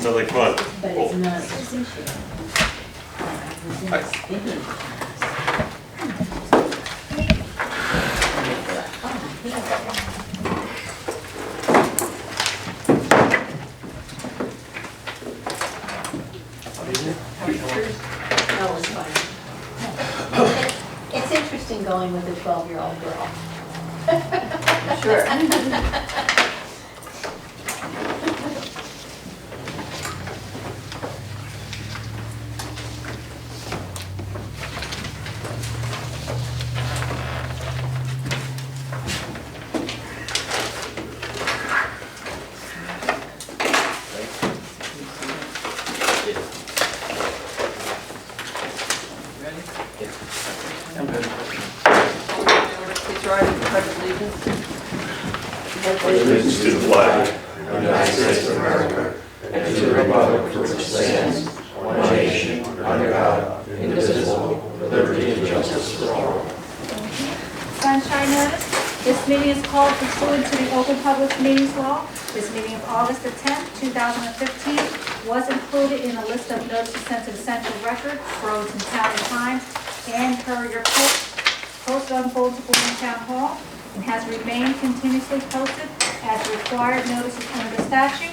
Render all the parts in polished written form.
So like, come on. But it's not this issue. No, it's fine. It's interesting going with a 12-year-old girl. Sure. I'm good. Please rise and pledge allegiance. Allegiance to the flag of the United States of America, and to the republic for which it stands, one nation, under God, indivisible, with liberty and justice for all. Sunshine notice. This meeting is called pursuant to the Open Public Meetings Law. This meeting of August the 10th, 2015 was included in a list of notices sent to the Central Record, Burlington Town Times, and Courier Post, posted on bulletin board in Town Hall, and has remained continuously posted as required notices under the statute.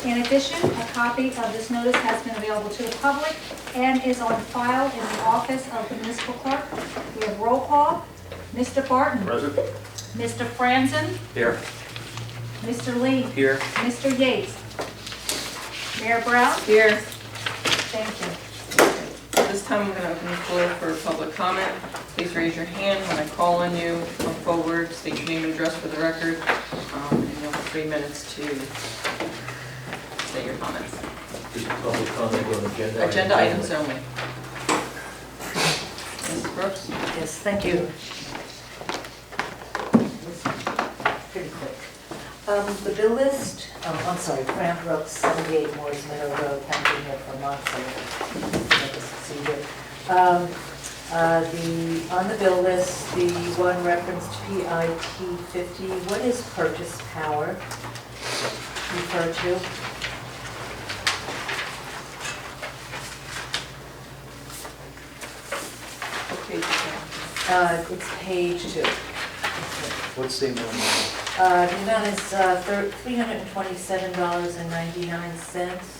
In addition, a copy of this notice has been available to the public and is on file in the office of the municipal clerk. We have roll call. Mr. Barton. Present. Mr. Franzen. Here. Mr. Lee. Here. Mr. Yates. Mayor Brown. Here. Thank you. This time I'm going to open the floor for public comment. Please raise your hand when I call on you. Come forward, state your name and address for the record, and you'll have 3 minutes to say your comments. Just public comment on agenda. Agenda items only. Mrs. Brooks? Yes, thank you. Pretty quick. The bill list, I'm sorry, Fran Brooks, 78 Moore's Meadow Road, Pennsylvania, Vermont, on the bill list, the one referenced PIT 50, what is purchase power referred to? Okay. It's page 2. What's the amount? The amount is $327.99.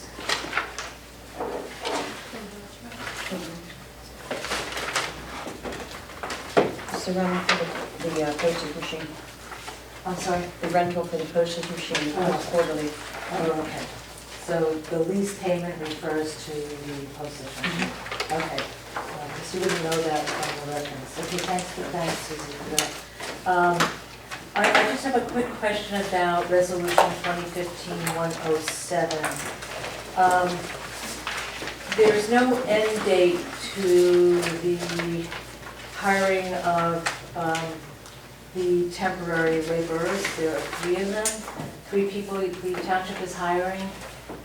It's the rental for the postage machine. I'm sorry? The rental for the postage machine, quarterly. Oh, okay. So the lease payment refers to the postage machine? Okay. Because you wouldn't know that from the reference. Okay, thanks, Susie, for that. I just have a quick question about Resolution 2015-107. There's no end date to the hiring of the temporary laborers. There are 3 of them, 3 people the township is hiring.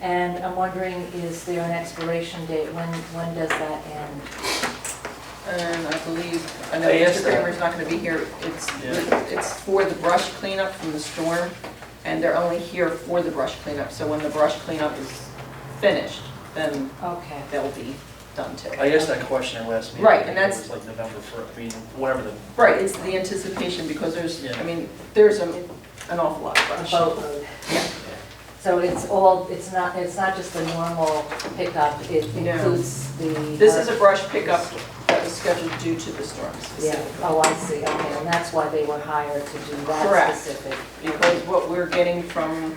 And I'm wondering, is there an expiration date? When does that end? And I believe, I know I asked Mr. Kramer's not going to be here. It's for the brush cleanup from the storm, and they're only here for the brush cleanup. So when the brush cleanup is finished, then Okay. they'll be done too. I asked that question in last meeting. Right, I think and that's- it was like November 1st, I mean, whatever the, Right, it's the anticipation because there's, Yeah. I mean, there's an awful lot of A brush. boatload. Yeah. So it's not just the normal pickup, it No. includes the... This is a brush pickup that was scheduled due to the storm Yeah, specifically. oh, I see, okay, and that's why they were hired to do that Correct. specific. Because what we're getting from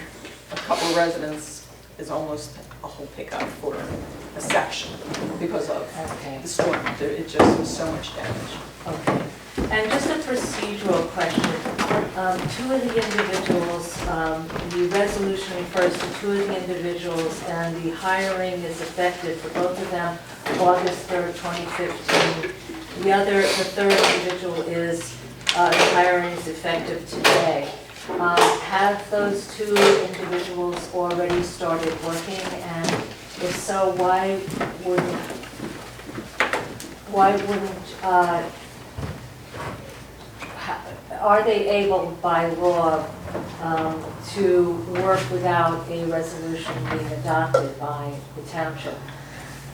a couple of residents is almost a whole pickup for a section because of Okay, the storm. It just was so much damage. okay. And just a procedural question. 2 of the individuals, the resolution refers to 2 of the individuals, and the hiring is effective for both of them August 3rd, 2015. The third individual is, the hiring is effective today. Have those 2 individuals already started working? And if so, why wouldn't are they able by law to work without a resolution being adopted by the township.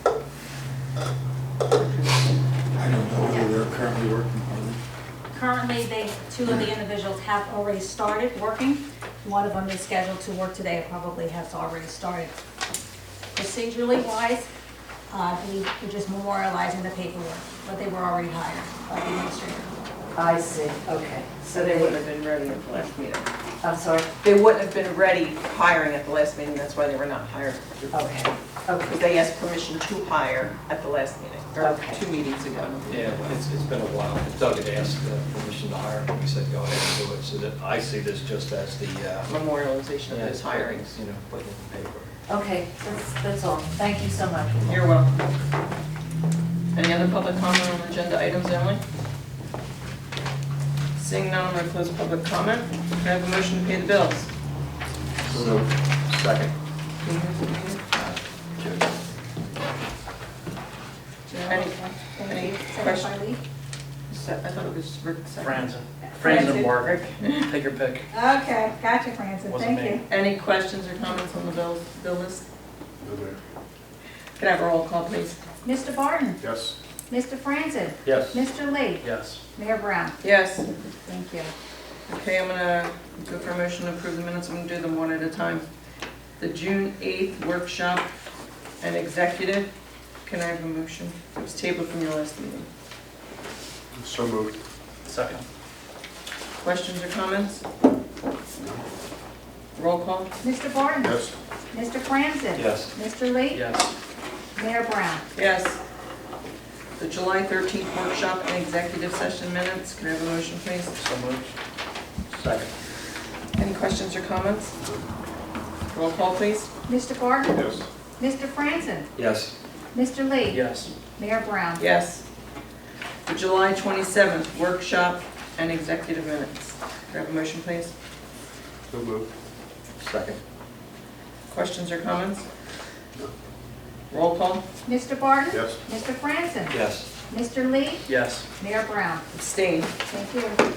I don't know whether they're currently working on it. Currently, two of the individuals have already started working. One of them is scheduled to work today, probably has already started. Procedurally wise, we're just memorializing the paperwork, but they were already hired by the administrator. I see, okay. So they wouldn't have been ready at the last meeting. I'm sorry? They wouldn't have been ready hiring at the last meeting, that's why they were not hired. Okay, Because okay. they asked permission to hire at the last meeting, or Okay. 2 meetings ago. Yeah, it's been a while. Doug had asked permission to hire, and we said go ahead and do it. So that I see this just as the, Memorialization of those hirings. you know, putting it in the paper. Okay, that's all. Thank you so much. You're welcome. Any other public comment on agenda items only? Seeing none, I'm going to close public comment. Can I have a motion to pay the bills? So, second. Any Second by questions? Lee. I thought it was Rick second. Franzen and Mark, take your pick. Okay, gotcha, Francis, Wasn't thank me. you. Any questions or comments on the bill list? Can I have a roll call, please? Mr. Barton, Yes. Mr. Francis, Yes. Mr. Lee, Yes. Mayor Brown. Yes. Thank you. Okay, I'm gonna go for a motion to approve the minutes. I'm gonna do them one at a time. The June 8th workshop and executive, can I have a motion? It was tabled from your last meeting. So moved. Second. Questions or comments? Roll call? Mr. Barton. Yes. Mr. Francis. Yes. Mr. Lee. Yes. Mayor Brown. Yes. The July 13th workshop and executive session minutes, can I have a motion, please? So moved. Second. Any questions or comments? Roll call, please. Mr. Barton. Yes. Mr. Francis. Yes. Mr. Lee. Yes. Mayor Brown. Yes. The July 27th workshop and executive minutes, can I have a motion, please? So moved. Second. Questions or comments? Roll call? Mr. Barton. Yes. Mr. Francis. Yes. Mr. Lee. Yes. Mayor Brown. Abstain. Thank you.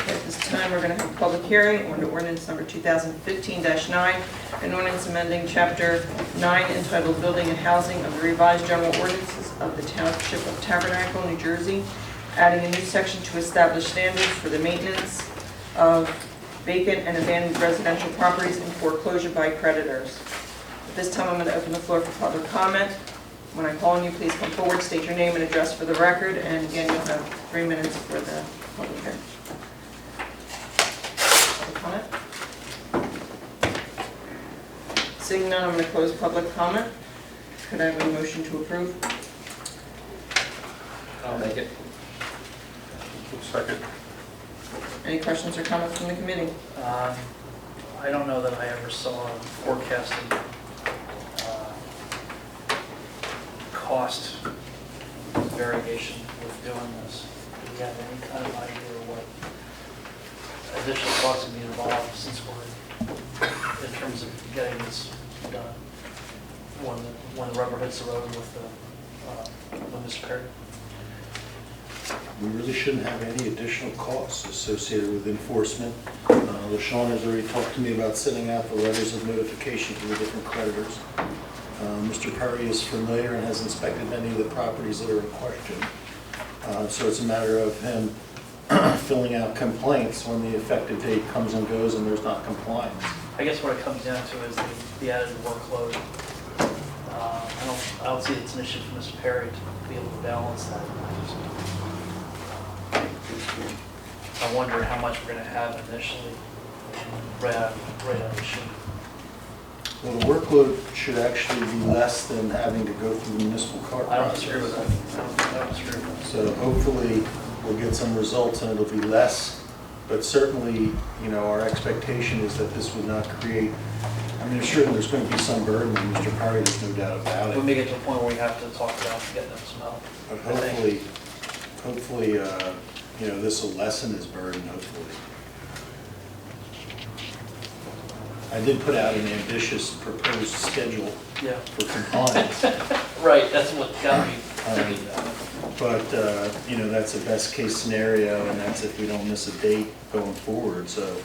At this time, we're going to have a public hearing on ordinance number 2015-9, an ordinance amending Chapter 9 entitled Building and Housing of the Revised General Ordinances of the Township of Tabernacle, New Jersey, adding a new section to establish standards for the maintenance of vacant and abandoned residential properties and foreclosure by creditors. At this time, I'm going to open the floor for public comment. When I call on you, please come forward, state your name and address for the record, and again, you'll have 3 minutes for the public hearing. Public comment? Seeing none, I'm going to close public comment. Could I have a motion to approve? I'll make it. Second. Any questions or comments from the committee? I don't know that I ever saw forecasted cost variation with doing this. Do you have any kind of idea what additional costs would be involved since we're, in terms of getting this done? When the rubber hits the road with the Mr. Perry? We really shouldn't have any additional costs associated with enforcement. LaShawn has already talked to me about sending out the letters of notification to the different creditors. Mr. Perry is familiar and has inspected many of the properties that are in question. So it's a matter of him filling out complaints when the effective date comes and goes and there's not compliance. I guess what it comes down to is the added workload. I don't see it's an issue for Mr. Perry to be able to balance that. I wonder how much we're going to have initially right out of the chute. Well, the workload should actually be less than having to go through the municipal court I don't process. disagree with that. I don't disagree with that. So hopefully we'll get some results and it'll be less, but certainly, you know, our expectation is that this would not create, I mean, sure, there's going to be some burden on Mr. Perry, there's no doubt about We it. may get to a point where we have to talk about getting them some help. But I think. hopefully, you know, this will lessen his burden, hopefully. I did put out an ambitious proposed schedule Yeah. for compliance. Right, that's what got me thinking about it. But, that's a best-case scenario, and that's if we don't miss a date going forward. So,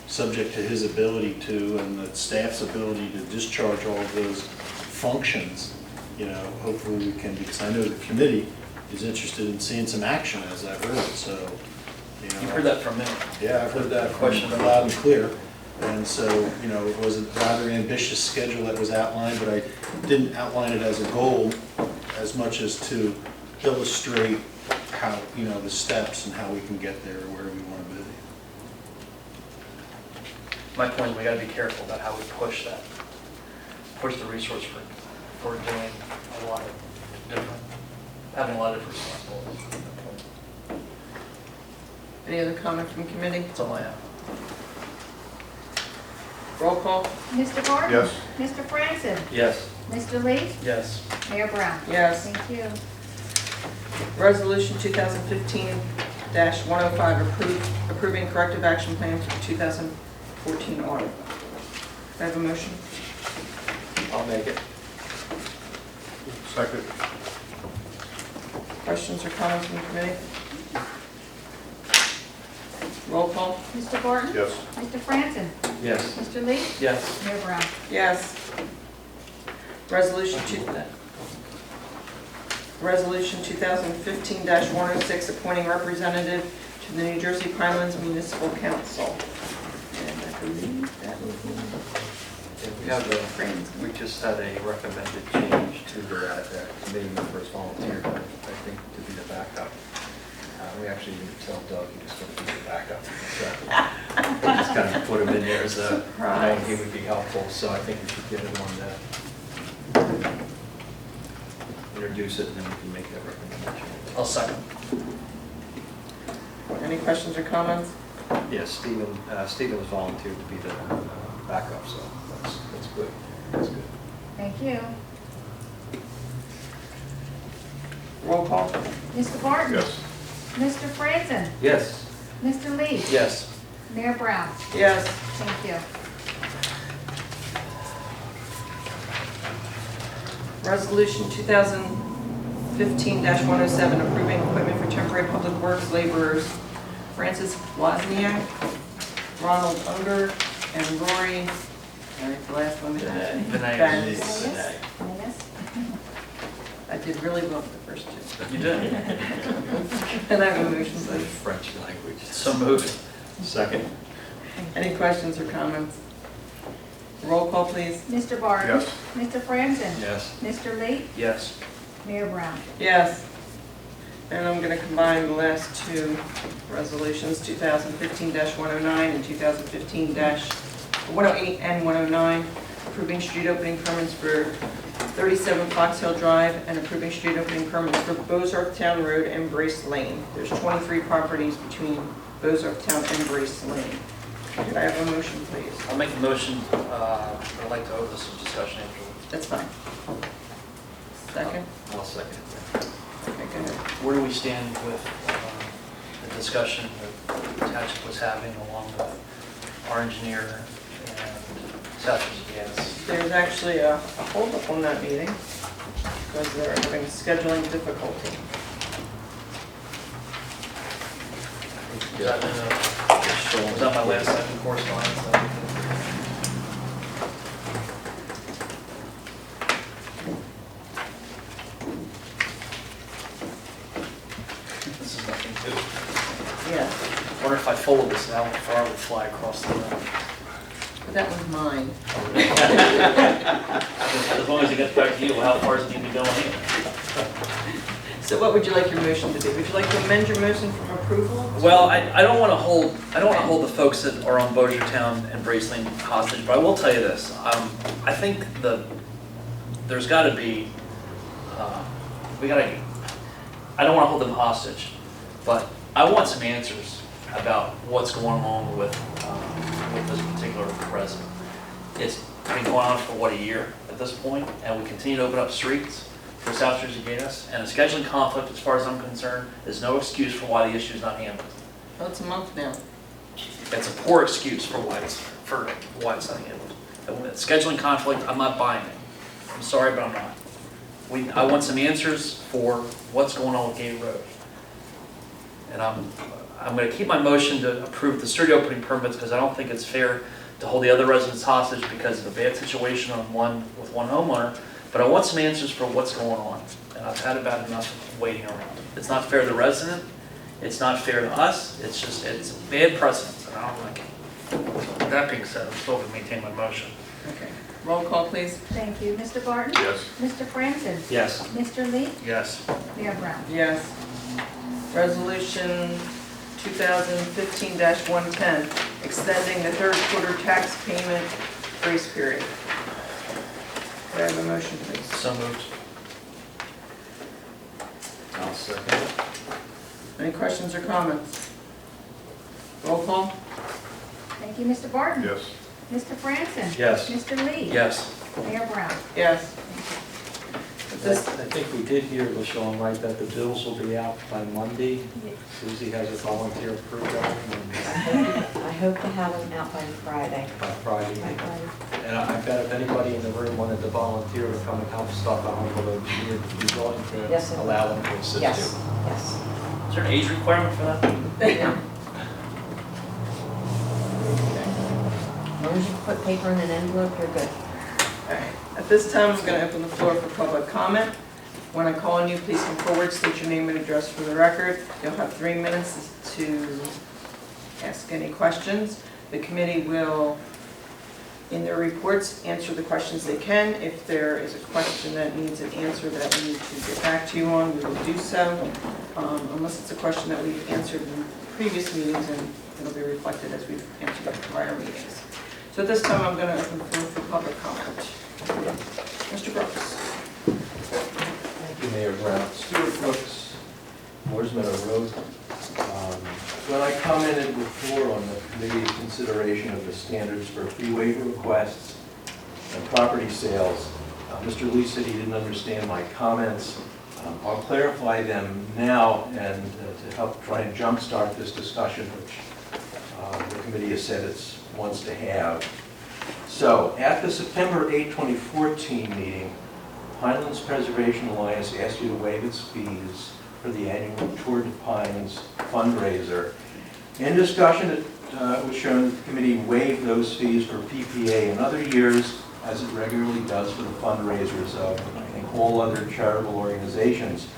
subject to his ability to, and the staff's ability to discharge all of those functions, hopefully we can, because I know the committee is interested in seeing some action, as I've heard, so, You've heard that from me. Yeah, I've heard that question loud and clear. And so, it was a rather ambitious schedule that was outlined, but I didn't outline it as a goal as much as to illustrate how, the steps and how we can get there, where we want to be. My point is we gotta be careful about how we push the resource for doing a lot of different, having a lot of different responsibilities. Any other comment from committee? That's all I have. Roll call? Mr. Gordon? Yes. Mr. Franzen? Yes. Mr. Lee? Yes. Mayor Brown? Yes. Thank you. Resolution 2015-105, approving corrective action plan for the 2014 audit. Do I have a motion? I'll make it. Second. Questions or comments from the committee? Roll call? Mr. Gordon? Yes. Mr. Franzen? Yes. Mr. Lee? Yes. Mayor Brown? Yes. Resolution 2015-106, appointing representative to the New Jersey Pinelands Municipal Council. And I believe that would be We just had a recommended change to that committee members volunteered, I think, to be the backup. We actually didn't tell Doug he was going to be the backup. So we just kind of put him in there as a, Surprise. he would be helpful, so I think we should get him on that. Introduce it and then we can make that recommendation. I'll second. Any questions or comments? Yes, Stephen was volunteered to be the backup, so that's good. That's good. Thank you. Roll call? Mr. Gordon? Yes. Mr. Franzen? Yes. Mr. Lee? Yes. Mayor Brown? Yes. Thank you. Resolution 2015-107, approving equipment for temporary public works laborers. Francis Wozniak, Ronald Unger, and Rory, the last one. Vinay. Vinay. Yes. I did really well with the first two. You did. And I have a motion, The please. French language. So moved. Second. Any questions or comments? Roll call, please. Mr. Gordon? Yes. Mr. Franzen? Yes. Mr. Lee? Yes. Mayor Brown? Yes. And I'm going to combine the last two resolutions, 2015-109 and 2015-108 and 109, approving street opening permits for 37 Fox Hill Drive and approving street opening permits for Bozarth Town Road and Brace Lane. There's 23 properties between Bozarth Town and Brace Lane. Could I have a motion, please? I'll make a motion. I'd like to open some discussion afterwards. That's fine. Second? I'll second it. Okay, go ahead. Where do we stand with the discussion that Township was having along with our engineer and Southers Gas? There's actually a holdup on that meeting because they're having scheduling difficulty. Was that my last item of correspondence? This is nothing new. Yeah, I wonder if I folded this out, how far it would fly across the room. but that was mine. As long as it gets back to you, how far does it need to be going in? So what would you like your motion to be? Would you like to amend your motion from approval? Well, I don't want to hold the folks that are on Bozartown and Braceland hostage, but I will tell you this. I think there's got to be, I don't want to hold them hostage, but I want some answers about what's going on with this particular resident. It's been going on for a year at this point, and we continue to open up streets for South Jersey Gas, and a scheduling conflict, as far as I'm concerned, is no excuse for why the issue is not handled. Oh, it's a month now. It's a poor excuse for why it's not handled. And when it's scheduling conflict, I'm not buying it. I'm sorry, but I'm not. I want some answers for what's going on with Gate Road. And I'm going to keep my motion to approve the street opening permits because I don't think it's fair to hold the other residents hostage because of a bad situation with one homeowner. But I want some answers for what's going on. And I've had about enough waiting around. It's not fair to the resident. It's not fair to us. It's a bad precedent, and I don't like it. That being said, I'm still going to maintain my motion. Okay. Roll call, please. Thank you. Mr. Barton? Yes. Mr. Franson? Yes. Mr. Lee? Yes. Mayor Brown? Yes. Resolution 2015-110, extending the third quarter tax payment grace period. Could I have a motion, please? So moved. I'll second. Any questions or comments? Roll call? Thank you. Mr. Barton? Yes. Mr. Franson? Yes. Mr. Lee? Yes. Mayor Brown? Yes. At I this- think we did hear, LaShawn, right, that the bills will be out by Monday. Susie has a volunteer crew going I hope to have them out by Friday. by Friday. By Friday. And I bet if anybody in the room wanted to volunteer to come and help stock on envelope, you'd be willing Yes, to I allow them to assist you. Yes, yes. Is there an age requirement for that? No. As long as you put paper in an envelope, you're good. All right. At this time, I'm going to open the floor for public comment. When I call on you, please come forward, state your name and address for the record. You'll have 3 minutes to ask any questions. The committee will, in their reports, answer the questions they can. If there is a question that needs an answer that we need to get back to you on, we will do so, unless it's a question that we've answered in previous meetings, and it'll be reflected as we've answered in prior meetings. So at this time, I'm going to open the floor for public comment. Mr. Brooks. Thank you, Mayor Brown. Stuart Brooks, Moore's Meadow Road. When I commented before on the committee's consideration of the standards for fee waiver requests and property sales, Mr. Lee said he didn't understand my comments. I'll clarify them now and to help try and jumpstart this discussion, which the committee has said it wants to have. So, at the September 8, 2014 meeting, Pinelands Preservation Alliance asked you to waive its fees for the annual Tour de Pines fundraiser. In discussion, it was shown that the committee waived those fees for PPA in other years, as it regularly does for the fundraisers of, I think, all other charitable organizations.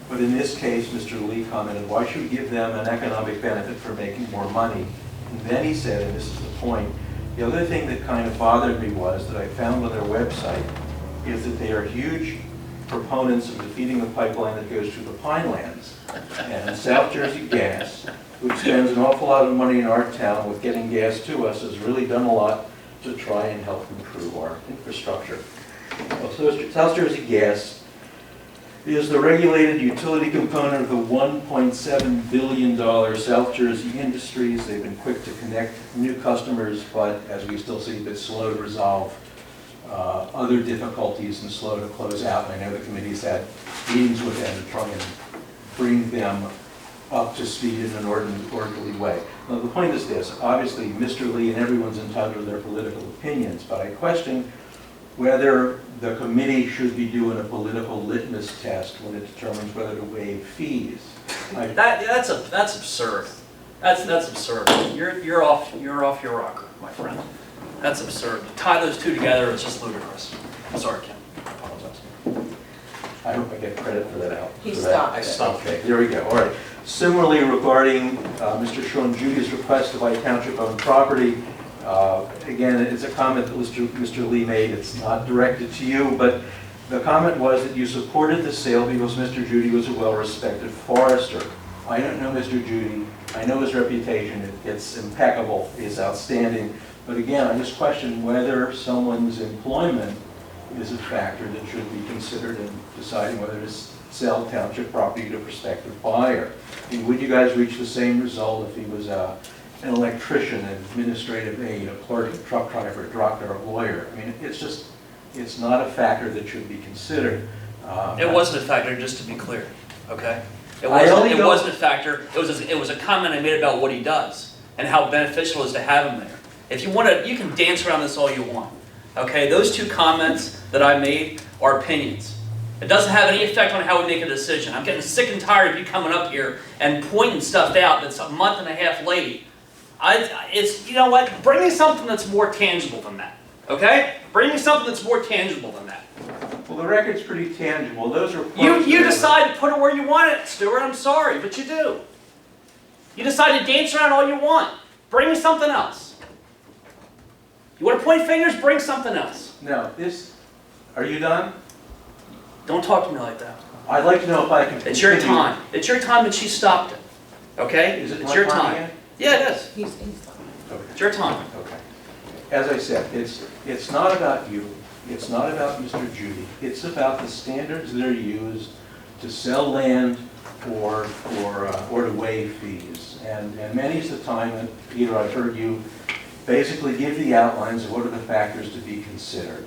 But in this case, Mr. Lee commented, why should we give them an economic benefit for making more money? And then he said, and this is the point, the other thing that kind of bothered me was that I found on their website is that they are huge proponents of defeating the pipeline that goes through the Pinelands. And South Jersey Gas, which spends an awful lot of money in our town with getting gas to us, has really done a lot to try and help improve our infrastructure. Well, so South Jersey Gas is the regulated utility component of the $1.7 billion South Jersey Industries. They've been quick to connect new customers, but as we still see, a bit slow to resolve other difficulties and slow to close out. And I know the committee's had meetings with them to try and bring them up to speed in an orderly way. Now, the point is this. Obviously, Mr. Lee and everyone's entitled to their political opinions, but I question whether the committee should be doing a political litmus test when it determines whether to waive fees. That's absurd. That's absurd. You're off your rocker, my friend. That's absurd. To tie those two together is just ludicrous. I'm sorry, Ken. I apologize. I hope I get credit for that out. He for stopped that. I it. stopped. Okay, there we go. All right. Similarly, regarding Mr. Sean Judy's request to buy township-owned property, again, it's a comment that Mr. Lee made. It's not directed to you, but the comment was that you supported the sale because Mr. Judy was a well-respected forester. I don't know Mr. Judy. I know his reputation. It's impeccable. It's outstanding. But again, I just question whether someone's employment is a factor that should be considered in deciding whether to sell township property to a prospective buyer. I mean, would you guys reach the same result if he was an electrician, an administrative aide, a clerk, a truck driver, a doctor, a lawyer? I mean, it's not a factor that should be considered. It wasn't a factor, just to be clear, okay? It I wasn't a factor. It was a comment I made about what he does and how beneficial it is to have him there. If you want to, you can dance around this all you want, okay? Those two comments that I made are opinions, It doesn't have any effect on how we make a decision. I'm getting sick and tired of you coming up here and pointing stuff out that's a month and a half late. You know what? Bring me something that's more tangible than that, okay? Bring me something that's more tangible than that. Well, the record's pretty tangible. Those are... You decide to put it where you want it, Stuart. I'm sorry, but you do. You decide to dance around all you want. Bring me something else. You want to point fingers? Bring something else. Now, are you done? Don't talk to me like that. I'd like to know if I can It's your continue. time. It's your time and she stopped it. Okay? Is it It's my your time time. again? Yeah, it is. Okay. It's your time. Okay. As I said, it's not about you. It's not about Mr. Judy. It's about the standards that are used to sell land or to waive fees. And many's the time that, Peter, I've heard you basically give the outlines of what are the factors to be considered.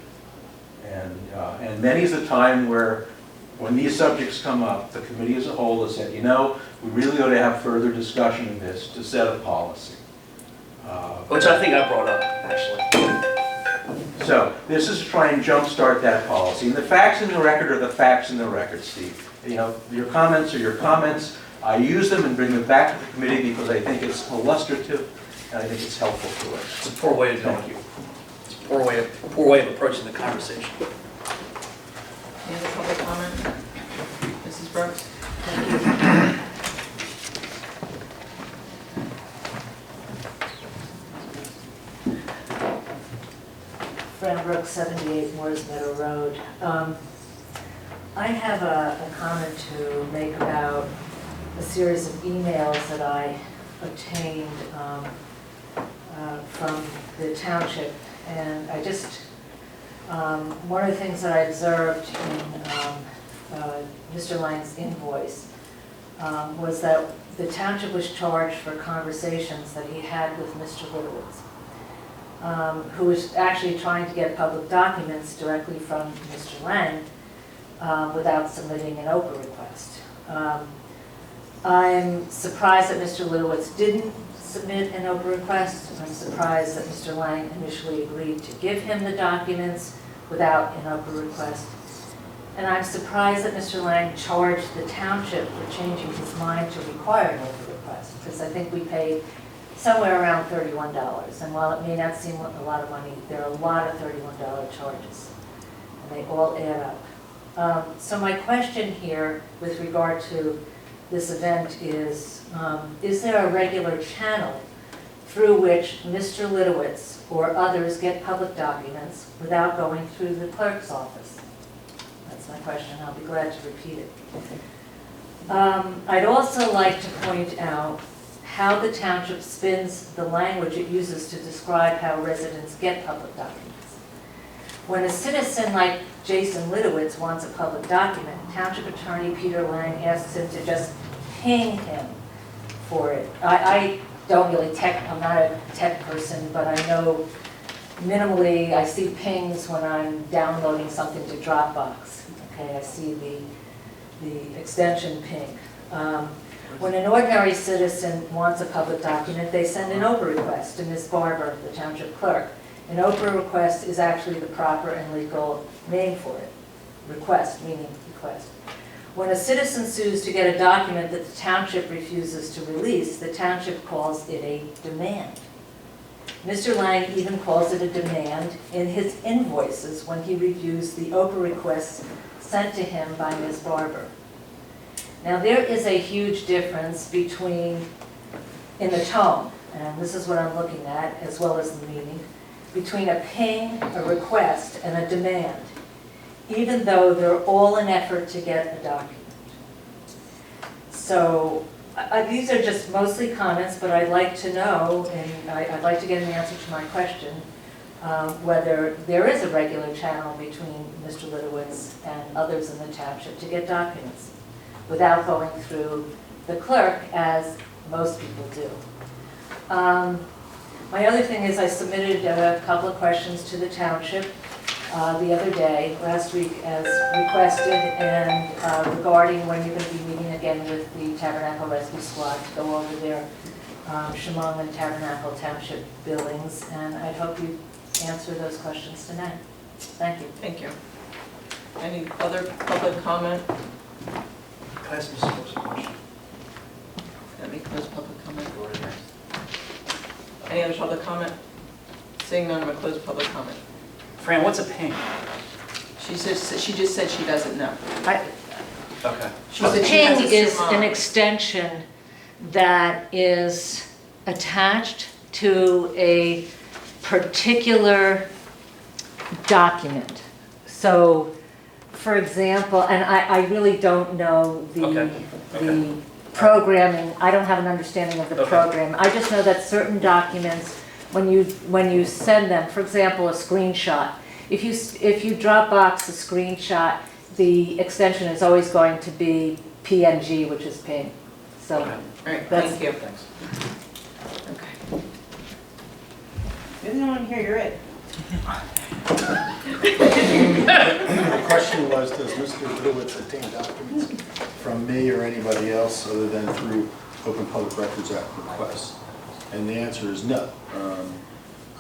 And many's the time when these subjects come up, the committee as a whole has said, you know, we really ought to have further discussion of this to set a policy. Which I think I brought up, actually. So this is to try and jumpstart that policy. And the facts in the record are the facts in the record, Steve. You know, your comments are your comments. I use them and bring them back to the committee because I think it's illustrative and I think it's helpful to us. It's a poor way to do it. It's a poor way of approaching the conversation. Any other public comment? Mrs. Brooks? Fran Brooks, 78 Moores Meadow Road. I have a comment to make about a series of emails that I obtained from the township. And I just, one of the things that I observed in Mr. Lang's invoice was that the township was charged for conversations that he had with Mr. Litowitz. Who was actually trying to get public documents directly from Mr. Lang without submitting an OPA request. I'm surprised that Mr. Litowitz didn't submit an OPA request. I'm surprised that Mr. Lang initially agreed to give him the documents without an OPA request. And I'm surprised that Mr. Lang charged the township for changing his mind to require an OPA request, because I think we paid somewhere around $31. And while it may not seem like a lot of money, there are a lot of $31 charges, and they all add up. So my question here with regard to this event is there a regular channel through which Mr. Litowitz or others get public documents without going through the clerk's office? That's my question. I'll be glad to repeat it. I'd also like to point out how the township spins the language it uses to describe how residents get public documents. When a citizen like Jason Litowitz wants a public document, Township Attorney Peter Lang asks him to just ping him for it. I don't really I'm not a tech person, but I know minimally I see pings when I'm downloading something to Dropbox. Okay, I see the extension ping. When an ordinary citizen wants a public document, they send an OPA request to Ms. Barber, the township clerk. An OPA request is actually the proper and legal name for it. Request, meaning request. When a citizen sues to get a document that the township refuses to release, the township calls it a demand. Mr. Lang even calls it a demand in his invoices when he reviews the OPA requests sent to him by Ms. Barber. Now there is a huge difference in the tone, and this is what I'm looking at, as well as the meaning, between a ping, a request, and a demand, even though they're all an effort to get a document. So these are just mostly comments, but I'd like to know, and I'd like to get an answer to my question, whether there is a regular channel between Mr. Litowitz and others in the township to get documents without going through the clerk, as most people do. My other thing is I submitted a couple of questions to the township the other day, last week, as requested, and regarding when you're going to be meeting again with the Tabernacle Rescue Squad to go over their Chemung and Tabernacle Township buildings, and I hope you answer those questions tonight. Thank you. Thank you. Any other public comment? Can I ask Mr. Brooks a question? Let me close public comment. Any other public comment? Seeing none, I'm going to close public comment. Fran, what's a ping? She just said she doesn't know. Okay. She A said she has ping a is an surmise. extension that is attached to a particular document. So, for example, and I really don't know Okay. the programming, I don't have an understanding of the Okay. program. I just know that certain documents, when you send them, for example, a screenshot, if you Dropbox a screenshot, the extension is always going to be PNG, which is ping. So, Okay. All right, That's- thank you. Thanks. Okay. You're the only one here, you're it. The question was, does Mr. Litowitz obtain documents from me or anybody else other than through Open Public Records Act requests? And the answer is no.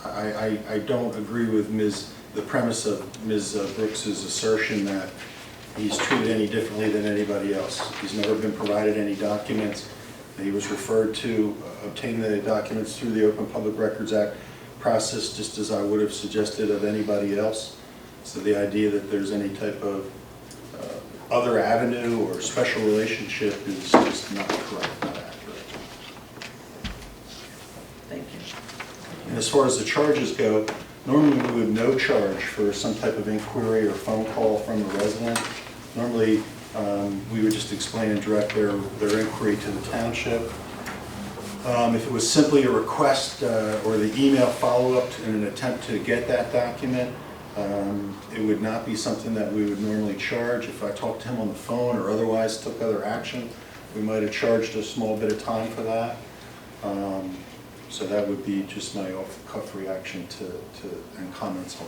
I don't agree with the premise of Ms. Brooks's assertion that he's treated any differently than anybody else. He's never been provided any documents. He was referred to obtain the documents through the Open Public Records Act process, just as I would have suggested of anybody else. So the idea that there's any type of other avenue or special relationship is just not correct, not accurate. Thank you. And as far as the charges go, normally we would no charge for some type of inquiry or phone call from a resident. Normally, we would just explain and direct their inquiry to the township. If it was simply a request or the email follow-up in an attempt to get that document, it would not be something that we would normally charge. If I talked to him on the phone or otherwise took other action, we might have charged a small bit of time for that. So that would be just my off-the-cuff reaction and comments on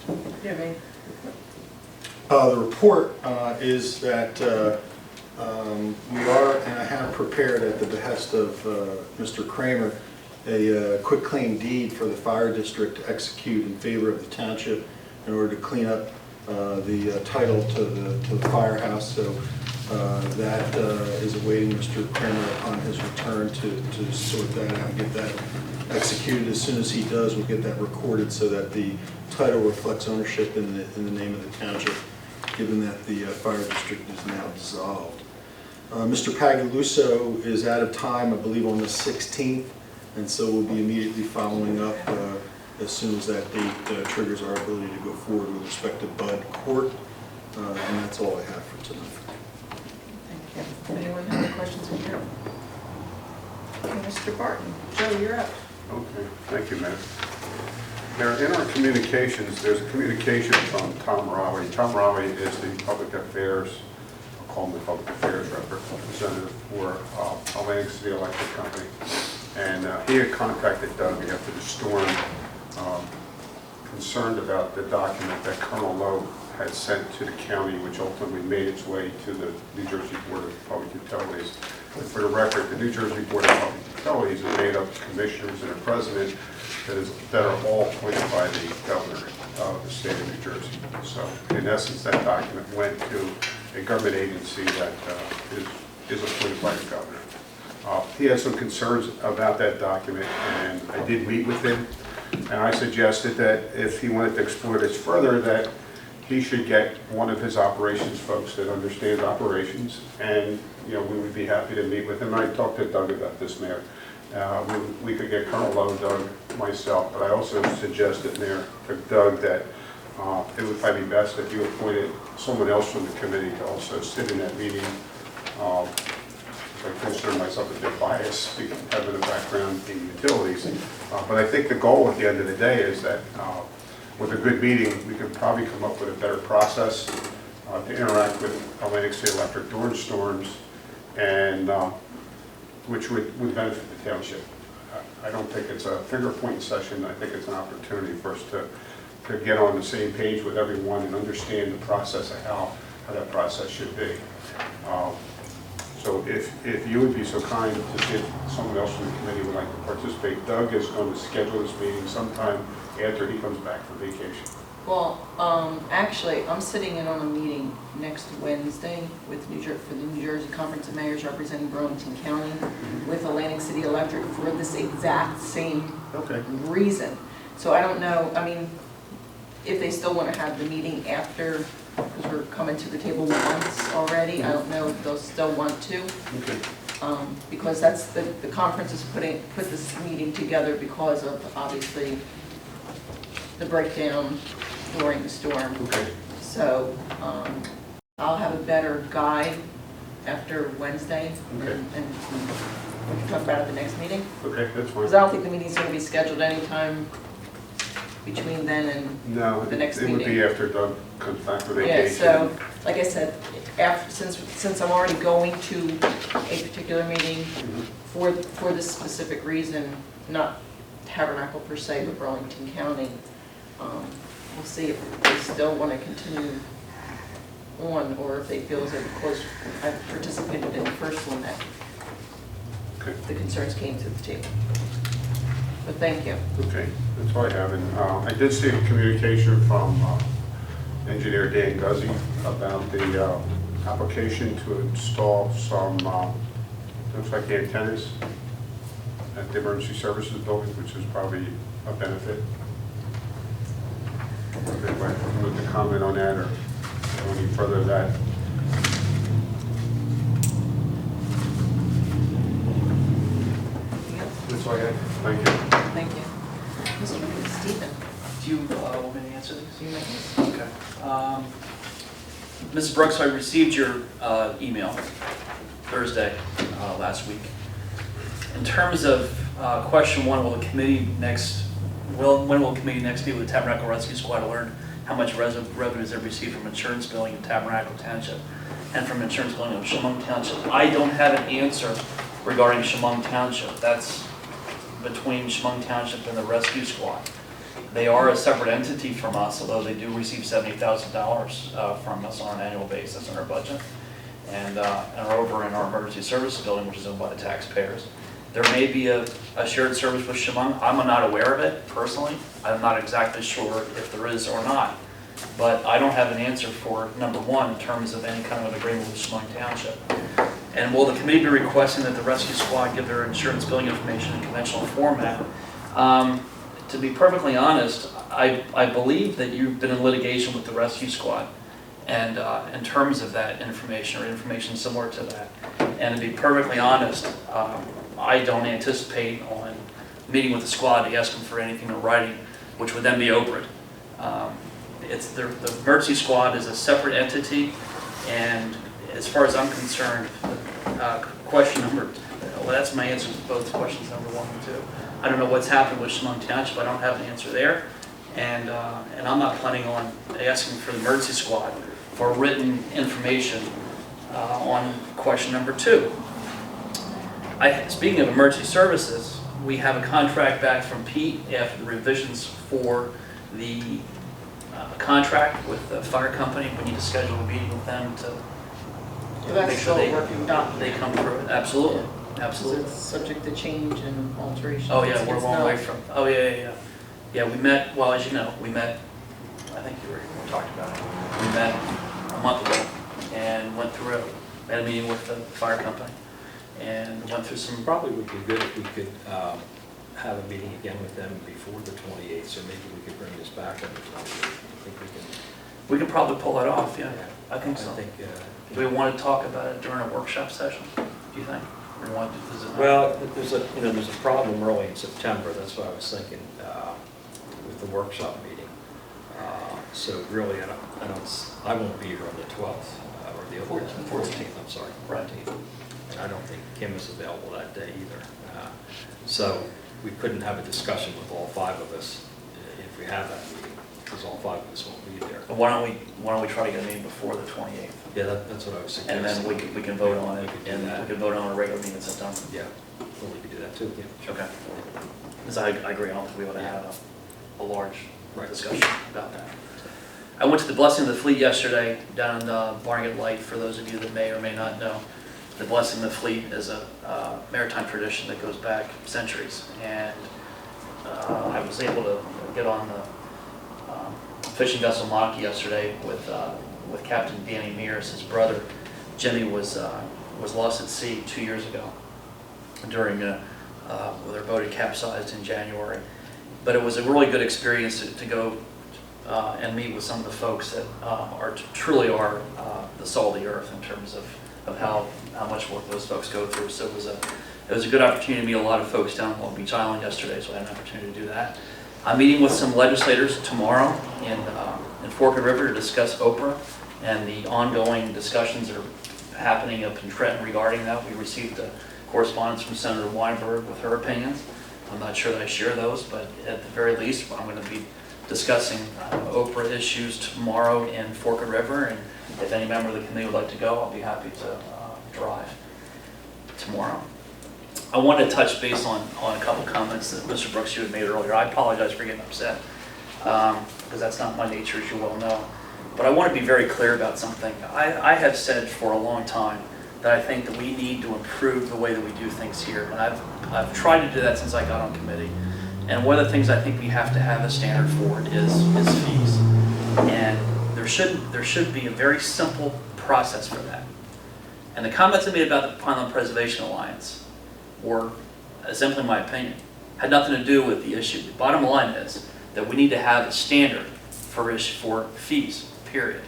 that. Do you have any? The report is that we are, and I have prepared at the behest of Mr. Kramer, a quitclaim deed for the fire district to execute in favor of the township in order to clean up the title to the firehouse. So that is awaiting Mr. Kramer upon his return to sort that out and get that executed. As soon as he does, we'll get that recorded so that the title reflects ownership in the name of the township, given that the fire district is now dissolved. Mr. Pagaluso is out of time, I believe, on the 16th, and so we'll be immediately following up as soon as that date triggers our ability to go forward with respect to Bud Court, and that's all I have for tonight. Thank you. Anyone have any questions in here? Okay, Mr. Barton. Joe, you're up. Okay, thank you, Mayor. Mayor, in our communications, there's a communication from Tom Rowley. Tom Rowley is the public affairs, I'll call him the public affairs representative for Atlantic City Electric Company. And he had contacted Doug after the storm, concerned about the document that Colonel Lowe had sent to the county, which ultimately made its way to the New Jersey Board of Public Utilities. And for the record, the New Jersey Board of Public Utilities is made up of commissioners and a president that are all appointed by the governor of the state of New Jersey. So in essence, that document went to a government agency that is appointed by the governor. He had some concerns about that document, and I did meet with him, and I suggested that if he wanted to explore this further, that he should get one of his operations folks that understands operations, and we would be happy to meet with him. I talked to Doug about this, Mayor. We could get Colonel Lowe, Doug, myself, but I also suggested, Mayor, to Doug that it would probably be best if you appointed someone else from the committee to also sit in that meeting. I consider myself a bit biased, having a background in utilities, but I think the goal at the end of the day is that with a good meeting, we could probably come up with a better process to interact with Atlantic City Electric during storms, and which would benefit the township. I don't think it's a finger-pointing session. I think it's an opportunity for us to get on the same page with everyone and understand the process of how that process should be. So if you would be so kind to see if someone else from the committee would like to participate, Doug is going to schedule this meeting sometime after he comes back from vacation. Well, actually, I'm sitting in on a meeting next Wednesday with for the New Jersey Conference of Mayors representing Burlington County with Atlantic City Electric for this exact same Okay. reason. So I don't know, I mean, if they still want to have the meeting after, because we're coming to the table once already, I don't know if they'll still want to. Okay. Because that's, the conference is put this meeting together because of, obviously, the breakdown during the storm. Okay. So I'll have a better guide after Wednesday, Okay. and we can talk about it at the next meeting. Okay, that's fine. Because I don't think the meeting's going to be scheduled anytime between then and No, the next it would be meeting. after Doug comes back from Yeah, vacation. so, like I said, since I'm already going to a particular meeting for this specific reason, not Tabernacle per se, but Burlington County, we'll see if they still want to continue on, or if they feel as though because I've participated in the first one that Okay. the concerns came to the table. But thank you. Okay, that's all I have. And I did see a communication from engineer Dan Guzzi about the application to install some, looks like antennas at the emergency services building, which is probably a benefit. If anybody would like to comment on that or go any further than that. Anything else? That's all I have. Thank you. Thank you. Mr. Stephen, Do you want me to answer these? do you make this? Okay. Mrs. Brooks, I received your email Thursday last week. In terms of question one, when will the committee next meet with the Tabernacle Rescue Squad to learn how much revenues they've received from insurance billing in Tabernacle Township and from insurance billing of Chemung Township? I don't have an answer regarding Chemung Township. That's between Chemung Township and the Rescue Squad. They are a separate entity from us, although they do receive $70,000 from us on an annual basis in our budget, and are over in our emergency services building, which is owned by the taxpayers. There may be a shared service with Chemung. I'm not aware of it personally. I'm not exactly sure if there is or not, but I don't have an answer for number one in terms of any kind of an agreement with Chemung Township. And will the committee be requesting that the rescue squad give their insurance billing information in conventional format? To be perfectly honest, I believe that you've been in litigation with the rescue squad, and in terms of that information or information similar to that. And to be perfectly honest, I don't anticipate on meeting with the squad to ask them for anything in writing, which would then be Oprah. The emergency squad is a separate entity, and as far as I'm concerned, question number, well, that's my answer to both questions number one and two. I don't know what's happened with Chemung Township. I don't have an answer there, and I'm not planning on asking for the emergency squad for written information on question number two. Speaking of emergency services, we have a contract back from Pete after the revisions for the contract with the fire company. We need to schedule a meeting with them to That's make sure still a working document. they come through it. Absolutely, So absolutely. it's subject to change and alteration. Oh yeah, we're It's one not- way from. Oh yeah. Yeah, we met. Well, as you know, we met. I think we talked about it. We met a month ago and went through it. Had a meeting with the fire company and went through some. Probably would be good if we could have a meeting again with them before the 28th, so maybe we could bring this back on the 28th. I think we can. We could probably pull that off. Yeah, I think so. I think, Do we want to talk about it during a workshop session? Do you think? Or want to visit? well, there's a problem early in September. That's what I was thinking with the workshop meeting. So really, I won't be here on the 12th or the 14th. I'm sorry, 14th. And I don't think Kim is available that day either. So we couldn't have a discussion with all five of us if we have that meeting, because all five of us won't be there. Why don't we try to get a meeting before the 28th? Yeah, that's what I was suggesting. And then we can vote on it, We could do and that. we can vote on a regular meeting in September. Yeah, well, we could do that too, yeah. Okay. Because I agree, I don't think we ought to have a large discussion about that. I went to the Blessing of the Fleet yesterday down in Barnegat Light. For those of you that may or may not know, the Blessing of the Fleet is a maritime tradition that goes back centuries. And I was able to get on the fishing vessel Monica yesterday with Captain Danny Mears. His brother Jimmy was lost at sea 2 years ago during when their boat had capsized in January. But it was a really good experience to go and meet with some of the folks that truly are the salt of the earth in terms of how much work those folks go through. So it was a good opportunity to meet a lot of folks down on Long Beach Island yesterday, so I had an opportunity to do that. I'm meeting with some legislators tomorrow in Forked River to discuss Oprah and the ongoing discussions that are happening up in Trenton regarding that. We received a correspondence from Senator Weinberg with her opinions. I'm not sure that I share those, but at the very least, I'm going to be discussing Oprah issues tomorrow in Forked River, and if any member of the committee would like to go, I'll be happy to drive tomorrow. I wanted to touch base on a couple comments that Mr. Brooks, you had made earlier. I apologize for getting upset, because that's not my nature, as you well know. But I want to be very clear about something. I have said for a long time that I think that we need to improve the way that we do things here. And I've tried to do that since I got on committee. And one of the things I think we have to have a standard for is fees. And there should be a very simple process for that. And the comments I made about the Pineland Preservation Alliance were simply my opinion. Had nothing to do with the issue. The bottom line is that we need to have a standard for fees, period.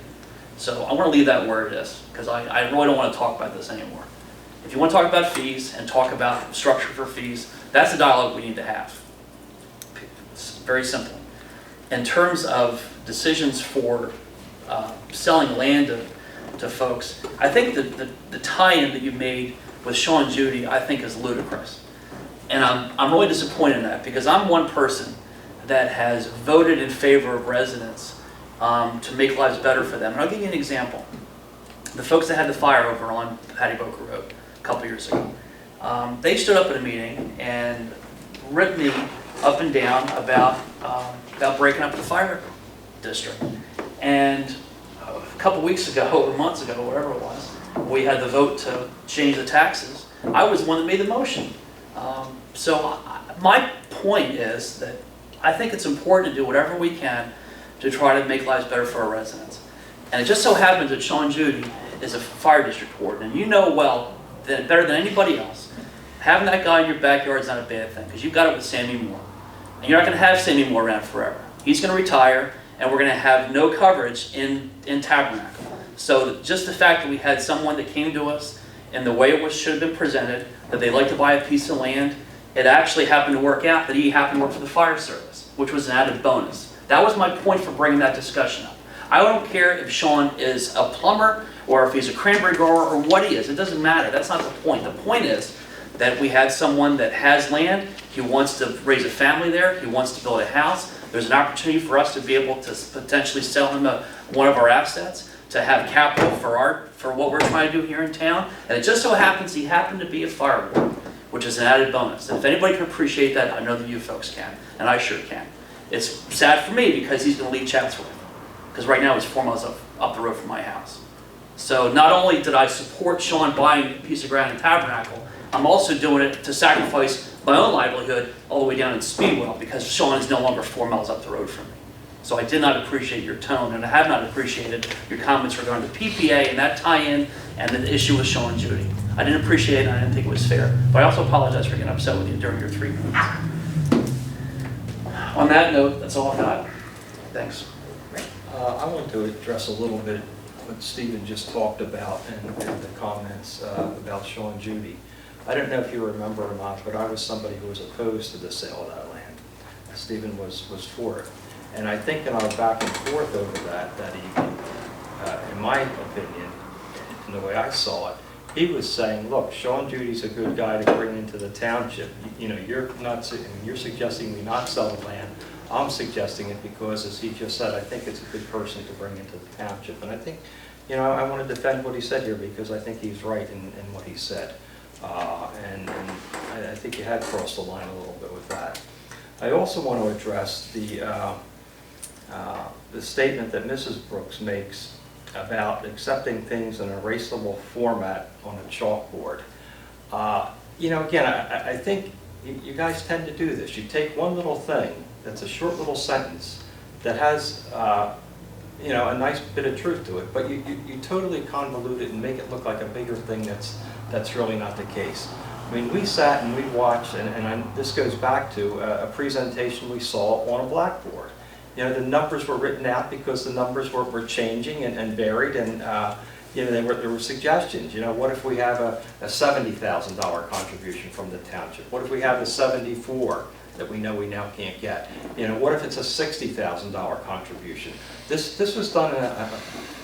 So I want to leave that where it is, because I really don't want to talk about this anymore. If you want to talk about fees and talk about structure for fees, that's the dialogue we need to have. It's very simple. In terms of decisions for selling land to folks, I think the tie-in that you made with Sean Judy, I think, is ludicrous. And I'm really disappointed in that, because I'm one person that has voted in favor of residents to make lives better for them. And I'll give you an example. The folks that had the fire over on Patty Boca Road a couple years ago, they stood up at a meeting and ripped me up and down about breaking up the fire district. And a couple weeks ago, or months ago, whatever it was, we had the vote to change the taxes. I was the one that made the motion. So my point is that I think it's important to do whatever we can to try to make lives better for our residents. And it just so happens that Sean Judy is a fire district warden, and you know well, that better than anybody else, having that guy in your backyard is not a bad thing, because you've got it with Sammy Moore. And you're not going to have Sammy Moore around forever. He's going to retire, and we're going to have no coverage in Tabernacle. So just the fact that we had someone that came to us in the way it should have been presented, that they'd like to buy a piece of land, it actually happened to work out that he happened to work for the fire service, which was an added bonus. That was my point for bringing that discussion up. I don't care if Sean is a plumber or if he's a cranberry grower or what he is. It doesn't matter. That's not the point. The point is that we had someone that has land. He wants to raise a family there. He wants to build a house. There's an opportunity for us to be able to potentially sell him one of our assets, to have capital for what we're trying to do here in town. And it just so happens he happened to be a fire warden, which is an added bonus. And if anybody can appreciate that, I know that you folks can, and I sure can. It's sad for me because he's going to leave Chatsworth, because right now he's 4 miles up the road from my house. So not only did I support Sean buying a piece of ground in Tabernacle, I'm also doing it to sacrifice my own livelihood all the way down in Speedwell, because Sean is no longer 4 miles up the road from me. So I did not appreciate your tone, and I have not appreciated your comments regarding the PPA and that tie-in and the issue with Sean Judy. I didn't appreciate it, and I didn't think it was fair. But I also apologize for getting upset with you during your 3 minutes. On that note, that's all I got. Thanks. I want to address a little bit what Stephen just talked about and the comments about Sean Judy. I don't know if you remember or not, but I was somebody who was opposed to the sale of that land. Stephen was for it. And I think in our back and forth over that evening, in my opinion, and the way I saw it, he was saying, look, Sean Judy's a good guy to bring into the township. You know, you're suggesting we not sell the land. I'm suggesting it because, as he just said, I think it's a good person to bring into the township. And I think, you know, I want to defend what he said here, because I think he's right in what he said. And I think you had crossed the line a little bit with that. I also want to address the statement that Mrs. Brooks makes about accepting things in a erasable format on a chalkboard. You know, again, I think you guys tend to do this. You take one little thing that's a short little sentence that has, you know, a nice bit of truth to it, but you totally convolute it and make it look like a bigger thing that's really not the case. I mean, we sat and we watched, this goes back to a presentation we saw on a blackboard. You know, the numbers were written out because the numbers were changing and varied, and you know, there were suggestions. You know, what if we have a $70,000 contribution from the township? What if we have a 74 that we know we now can't get? You know, what if it's a $60,000 contribution? This was done in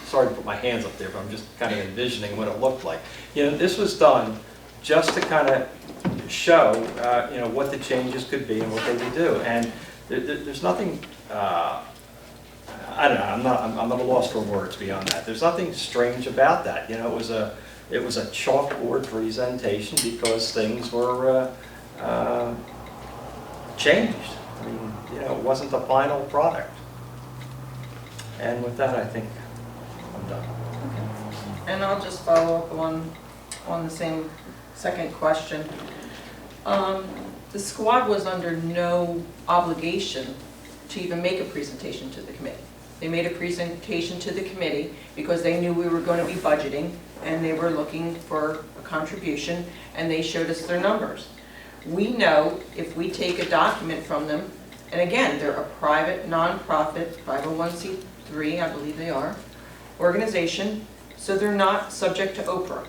sorry to put my hands up there, but I'm just kind of envisioning what it looked like. You know, this was done just to kind of show, you know, what the changes could be and what they would do. And there's nothing, I don't know, I'm at a loss for words beyond that. There's nothing strange about that. You know, it was a chalkboard presentation because things were changed. I mean, you know, it wasn't the final product. And with that, I think I'm done. And I'll just follow up on the same second question. The squad was under no obligation to even make a presentation to the committee. They made a presentation to the committee because they knew we were going to be budgeting and they were looking for a contribution, and they showed us their numbers. We know if we take a document from them, and again, they're a private, nonprofit, 501c3, I believe they are, organization, so they're not subject to Oprah.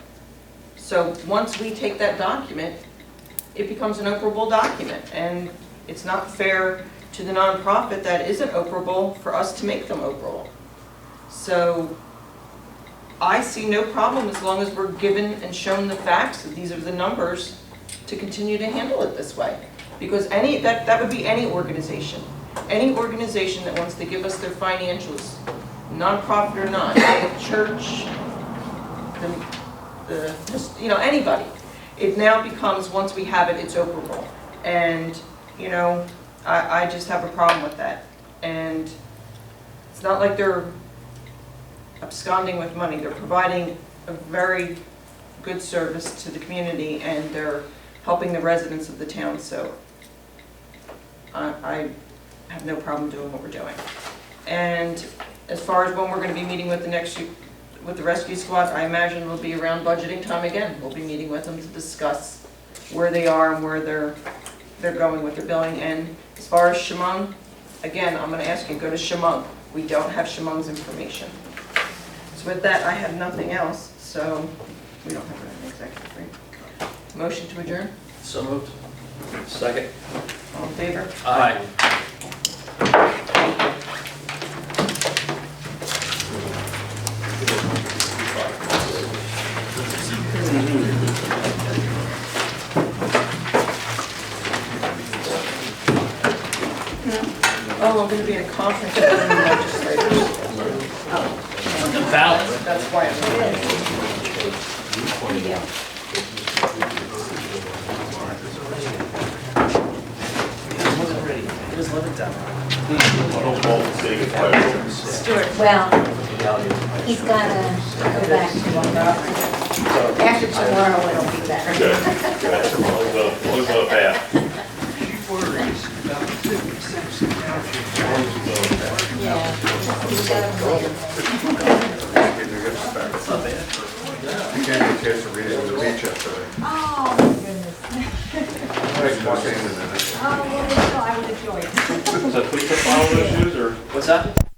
So once we take that document, it becomes an Oprahable document, and it's not fair to the nonprofit that isn't Oprahable for us to make them Oprahable. So I see no problem as long as we're given and shown the facts that these are the numbers to continue to handle it this way. Because that would be any organization. Any organization that wants to give us their financials, nonprofit or not, the church, just, you know, anybody. It now becomes, once we have it, it's operable. And, you know, I just have a problem with that. And it's not like they're absconding with money. They're providing a very good service to the community, and they're helping the residents of the town. So I have no problem doing what we're doing. And as far as when we're going to be meeting with the rescue squad, I imagine it'll be around budgeting time again. We'll be meeting with them to discuss where they are and where they're going with their billing. And as far as Chemung, again, I'm going to ask you, go to Chemung. We don't have Chemung's information. So with that, I have nothing else. So we don't have an executive, right? Motion to adjourn? So moved. Second. All in favor? Aye. Oh, I'm going to be at a conference with the legislators. That's why Stuart. Well, he's gotta go back to work. After tomorrow, it'll be better. Yeah. He's got a plan. You gave me a chance to read it on the beach yesterday. Oh, my goodness. Nice walking in there. Oh, well, I would enjoy it. So please follow those shoes, or what's that?